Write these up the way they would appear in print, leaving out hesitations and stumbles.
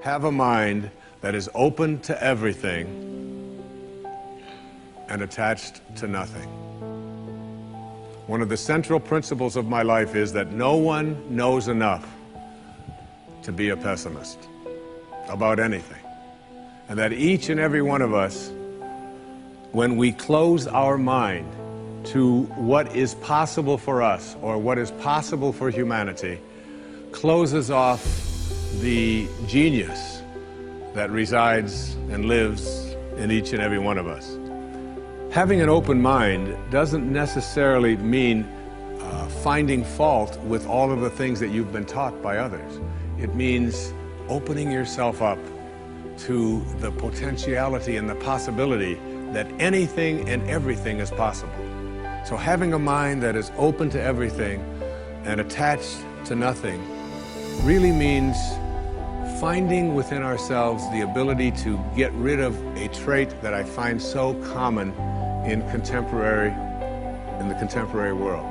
have a mind that is open to everything and attached to nothing. One of the central principles of my life is that no one knows enough to be a pessimist about anything. And that each and every one of us, when we close our mind to what is possible for us or what is possible for humanity, closes off the genius that resides and lives in each and every one of us. Having an open mind doesn't necessarily mean finding fault with all of the things that you've been taught by others. It means opening yourself up to the potentiality and the possibility that anything and everything is possible. So having a mind that is open to everything and attached to nothing really means finding within ourselves the ability to get rid of a trait that I find so common in the contemporary world.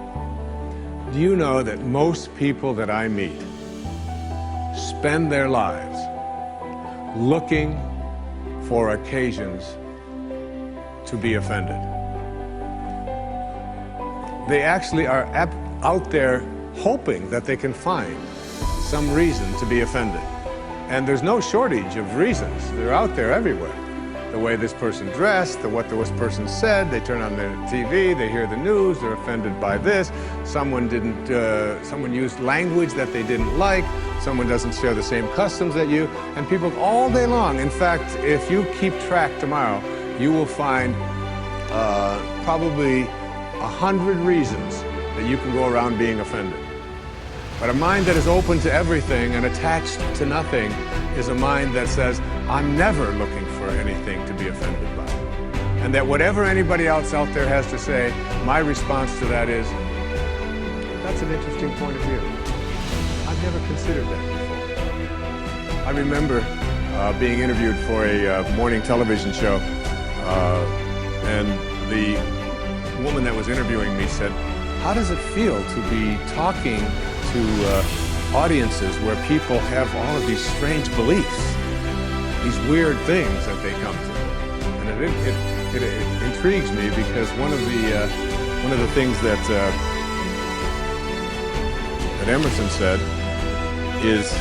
Do you know that most people that I meet spend their lives looking for occasions to be offended? They actually are out there hoping that they can find some reason to be offended. And there's no shortage of reasons. They're out there everywhere. The way this person dressed, what this person said, they turn on their TV, they hear the news, they're offended by this. Someone used language that they didn't like, someone doesn't share the same customs that you, and people all day long. In fact, if you keep track tomorrow, you will find probably 100 reasons that you can go around being offended. But a mind that is open to everything and attached to nothing is a mind that says, I'm never looking for anything to be offended by. And that whatever anybody else out there has to say, my response to that is, that's an interesting point of view. I've never considered that before. I remember being interviewed for a morning television show, and the woman that was interviewing me said, how does it feel to be talking to audiences where people have all of these strange beliefs, these weird things that they come to? And it intrigues me because one of the things that Emerson said is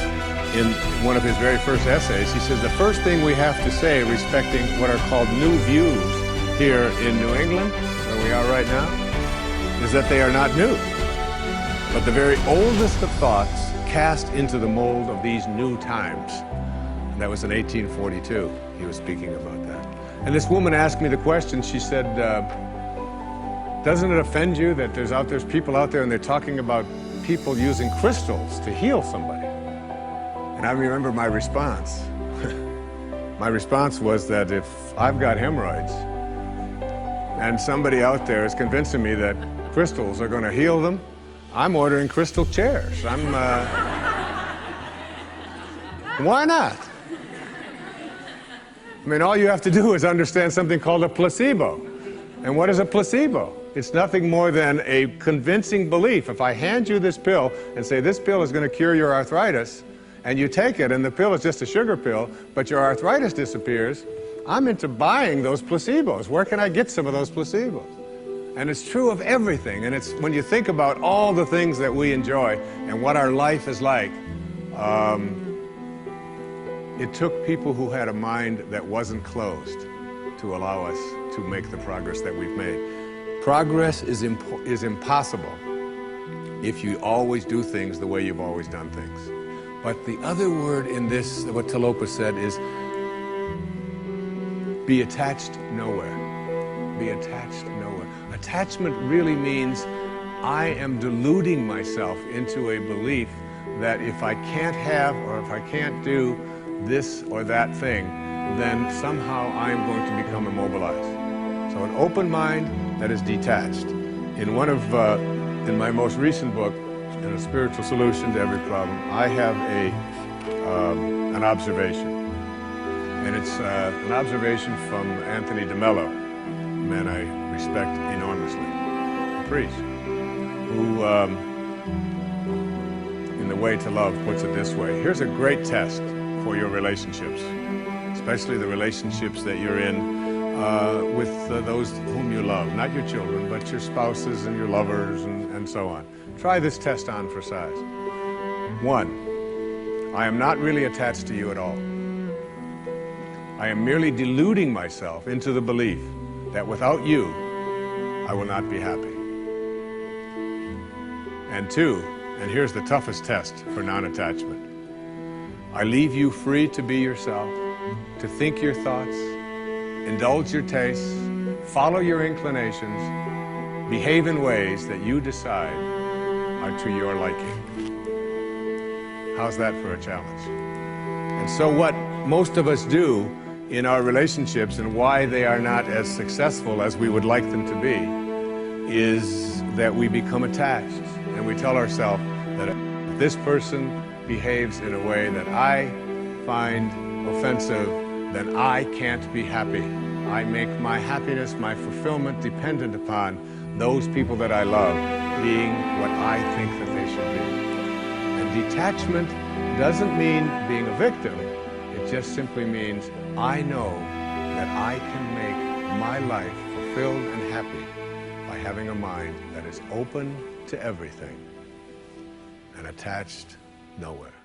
in one of his very first essays. He says the first thing we have to say respecting what are called new views here in New England, where we are right now, is that they are not new, but the very oldest of thoughts cast into the mold of these new times. And that was in 1842. He was speaking about that. And this woman asked me the question. She said, doesn't it offend you that there's people out there and they're talking about people using crystals to heal somebody? And I remember my response. My response was that if I've got hemorrhoids and somebody out there is convincing me that crystals are going to heal them, I'm ordering crystal chairs. Why not? I mean, all you have to do is understand something called a placebo. And what is a placebo? It's nothing more than a convincing belief. If I hand you this pill and say this pill is going to cure your arthritis, and you take it and the pill is just a sugar pill, but your arthritis disappears, I'm into buying those placebos. Where can I get some of those placebos? And it's true of everything. And it's when you think about all the things that we enjoy and what our life is like, it took people who had a mind that wasn't closed to allow us to make the progress that we've made. Progress is impossible if you always do things the way you've always done things. But the other word in this, what Talopa said, is be attached nowhere. Be attached nowhere. Attachment really means I am deluding myself into a belief that if I can't have or if I can't do this or that thing, then somehow I am going to become immobilized. So an open mind that is detached. In my most recent book, in A Spiritual Solution to Every Problem, I have an observation. And it's an observation from Anthony DeMello, a man I respect enormously, a priest, who, in The Way to Love, puts it this way. Here's a great test for your relationships, especially the relationships that you're in with those whom you love, not your children, but your spouses and your lovers and so on. Try this test on for size. 1, I am not really attached to you at all. I am merely deluding myself into the belief that without you, I will not be happy. And 2, and here's the toughest test for non-attachment, I leave you free to be yourself, to think your thoughts, indulge your tastes, follow your inclinations, behave in ways that you decide are to your liking. How's that for a challenge? And so what most of us do in our relationships and why they are not as successful as we would like them to be is that we become attached and we tell ourselves that if this person behaves in a way that I find offensive, then I can't be happy. I make my happiness, my fulfillment dependent upon those people that I love being what I think that they should be. And detachment doesn't mean being a victim. It just simply means I know that I can make my life fulfilled and happy by having a mind that is open to everything and attached nowhere.